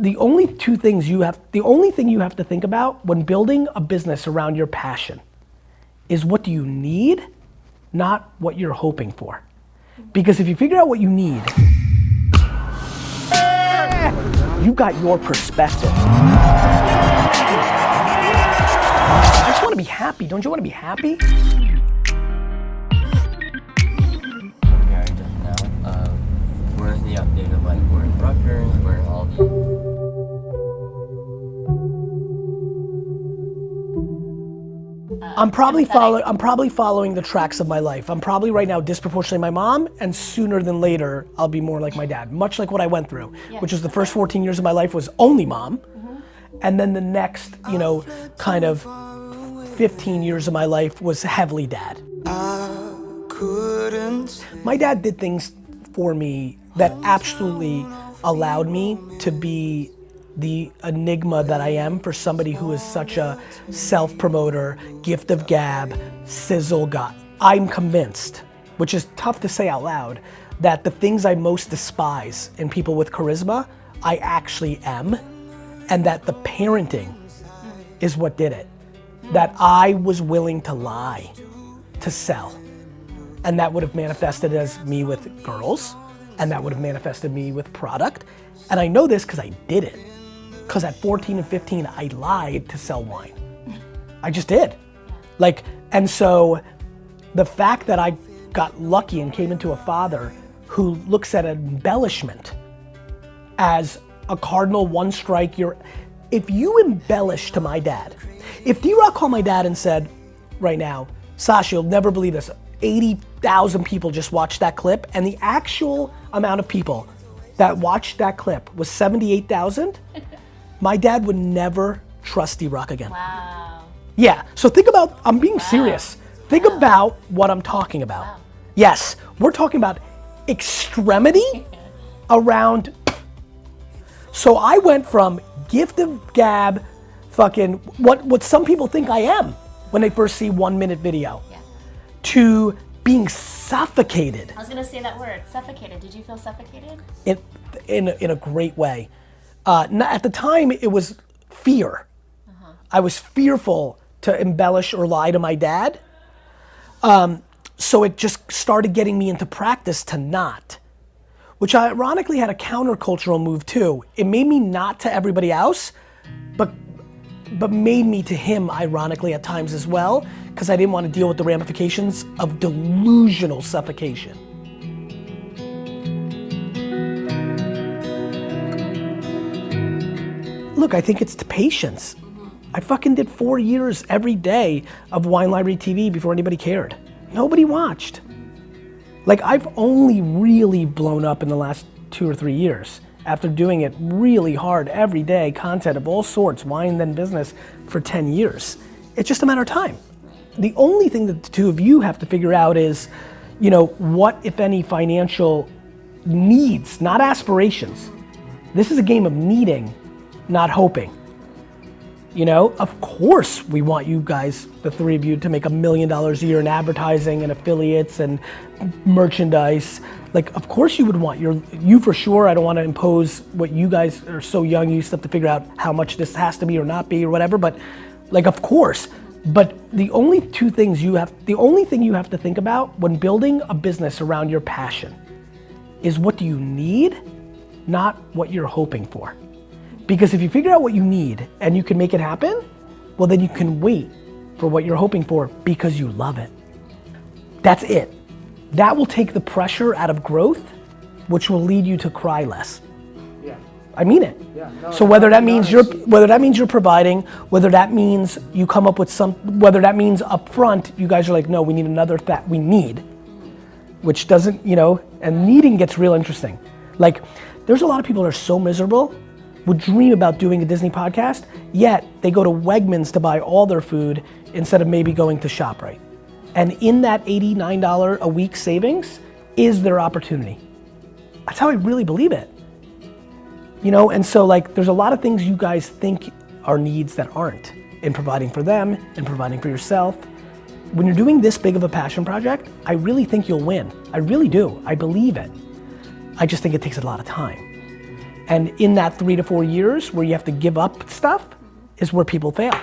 the only thing you have to think about when building a business around your passion is what do you need, not what you're hoping for. Because if you figure out what you need, you got your perspective. I just want to be happy. Don't you want to be happy? Where's the update of like we're in Rutgers, we're in all the... I'm probably following the tracks of my life. I'm probably right now disproportionately my mom, and sooner than later I'll be more like my dad. Much like what I went through, which was the first 14 years of my life was only mom, and then the next, kind of 15 years of my life was heavily dad. My dad did things for me that absolutely allowed me to be the enigma that I am for somebody who is such a self-promoter, gift of gab, sizzle guy. I'm convinced, which is tough to say out loud, that the things I most despise in people with charisma, I actually am, and that the parenting is what did it. That I was willing to lie, to sell. And that would have manifested as me with girls, and that would have manifested me with product. And I know this because I did it. Because at 14 and 15, I lied to sell wine. I just did. And so the fact that I got lucky and came into a father who looks at embellishment as a cardinal one strike, if you embellish to my dad, if D-Rock called my dad and said, right now, Sasha, you'll never believe this, 80,000 people just watched that clip, and the actual amount of people that watched that clip was 78,000, my dad would never trust D-Rock again. Wow. Yeah, so think about, I'm being serious. Think about what I'm talking about. Wow. Yes, we're talking about extremity around. So I went from gift of gab, fucking, what some people think I am when they first see 1 minute video, to being suffocated. I was gonna say that word, suffocated. Did you feel suffocated? In a great way. At the time, it was fear. I was fearful to embellish or lie to my dad. So it just started getting me into practice to not, which ironically had a countercultural move too. It made me not to everybody else, but made me to him ironically at times as well, because I didn't want to deal with the ramifications of delusional suffocation. Look, I think it's patience. I fucking did 4 years every day of Wine Library TV before anybody cared. Nobody watched. I've only really blown up in the last 2 or 3 years after doing it really hard every day, content of all sorts, wine then business, for 10 years. It's just a matter of time. The only thing that the two of you have to figure out is, what, if any, financial needs, not aspirations. This is a game of needing, not hoping. Of course we want you guys, the three of you, to make $1 million a year in advertising and affiliates and merchandise. Of course you would want you for sure. I don't want to impose what you guys are so young, you still have to figure out how much this has to be or not be or whatever, but of course. But the only thing you have to think about when building a business around your passion is what do you need, not what you're hoping for. Because if you figure out what you need and you can make it happen, well then you can wait for what you're hoping for because you love it. That's it. That will take the pressure out of growth, which will lead you to cry less. Yeah. I mean it. Yeah. No, so whether that means you're providing, whether that means you come up with whether that means up front you guys are like, no, we need another that we need, which doesn't, and needing gets real interesting. There's a lot of people that are so miserable, would dream about doing a Disney podcast, yet they go to Wegmans to buy all their food instead of maybe going to ShopRite. And in that $89 a week savings is their opportunity. That's how I really believe it. And so there's a lot of things you guys think are needs that aren't, in providing for them and providing for yourself. When you're doing this big of a passion project, I really think you'll win. I really do. I believe it. I just think it takes a lot of time. And in that 3 to 4 years where you have to give up stuff is where people fail.